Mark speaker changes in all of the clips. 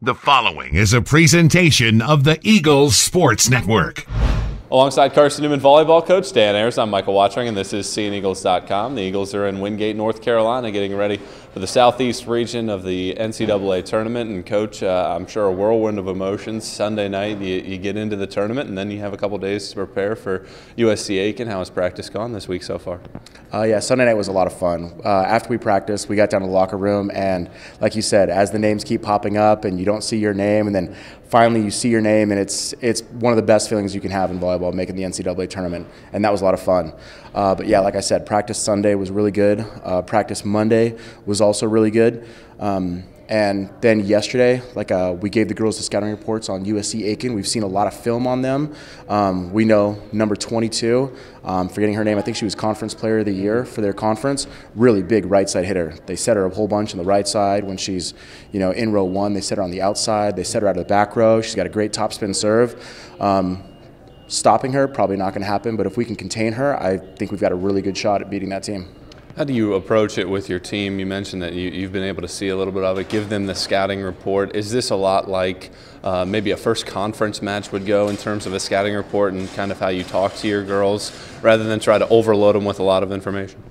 Speaker 1: The following is a presentation of the Eagles Sports Network.
Speaker 2: Alongside Carson-Newman Volleyball coach Dan Ahiers, I'm Michael Watchering, and this is SeeingEagles.com. The Eagles are in Wingate, North Carolina, getting ready for the southeast region of the NCAA Tournament. And Coach, I'm sure a whirlwind of emotions. Sunday night, you get into the tournament, and then you have a couple days to prepare for USC-Aiken. How has practice gone this week so far?
Speaker 3: Yeah, Sunday night was a lot of fun. After we practiced, we got down to the locker room, and like you said, as the names keep popping up and you don't see your name, and then finally you see your name, and it's one of the best feelings you can have in volleyball, making the NCAA tournament, and that was a lot of fun. But yeah, like I said, practice Sunday was really good. Practice Monday was also really good. And then yesterday, we gave the girls the scouting reports on USC-Aiken. We've seen a lot of film on them. We know number 22, forgetting her name, I think she was Conference Player of the Year for their conference. Really big right side hitter. They set her a whole bunch on the right side when she's, in row one. They set her on the outside. They set her out of the back row. She's got a great topspin serve. Stopping her, probably not going to happen, but if we can contain her, I think we've got a really good shot at beating that team.
Speaker 2: How do you approach it with your team? You mentioned that you've been able to see a little bit of it, give them the scouting report. Is this a lot like maybe a first conference match would go in terms of a scouting report and kind of how you talk to your girls rather than try to overload them with a lot of information?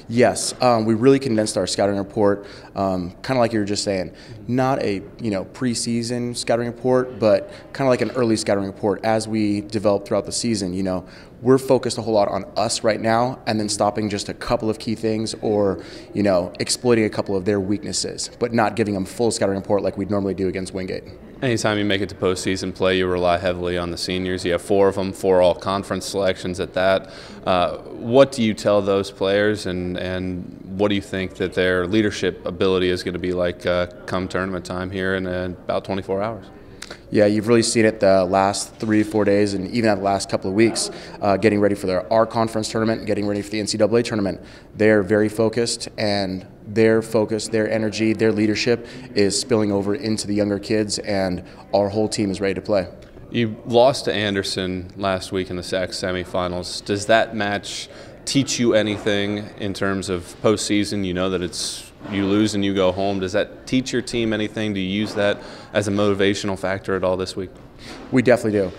Speaker 3: Yes, we really condensed our scouting report, kind of like you were just saying, not a preseason scouting report, but kind of like an early scouting report as we develop throughout the season. We're focused a whole lot on us right now, and then stopping just a couple of key things, or exploiting a couple of their weaknesses, but not giving them full scouting report like we'd normally do against Wingate.
Speaker 2: Anytime you make it to postseason play, you rely heavily on the seniors. You have 4 of them, 4 all-conference selections at that. What do you tell those players, and what do you think that their leadership ability is going to be like come tournament time here in about 24 hours?
Speaker 3: Yeah, you've really seen it the last 3-4 days, and even the last couple of weeks, getting ready for our conference tournament, getting ready for the NCAA tournament. They're very focused, and their focus, their energy, their leadership is spilling over into the younger kids, and our whole team is ready to play.
Speaker 2: You lost to Anderson last week in the SAC semifinals. Does that match teach you anything in terms of postseason? You know that you lose and you go home. Does that teach your team anything? Do you use that as a motivational factor at all this week?
Speaker 3: We definitely do.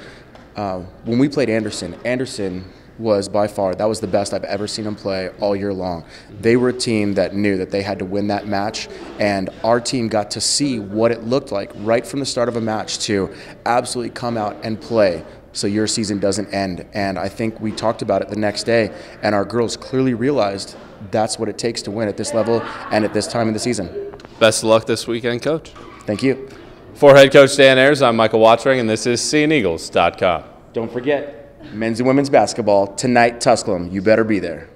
Speaker 3: When we played Anderson was by far, that was the best I've ever seen them play all year long. They were a team that knew that they had to win that match, and our team got to see what it looked like right from the start of a match to absolutely come out and play so your season doesn't end. And I think we talked about it the next day, and our girls clearly realized that's what it takes to win at this level and at this time in the season.
Speaker 2: Best of luck this weekend, Coach.
Speaker 3: Thank you.
Speaker 2: For head coach Dan Ahiers, I'm Michael Watchering, and this is SeeingEagles.com.
Speaker 3: Don't forget, men's and women's basketball tonight, Tusculum. You better be there.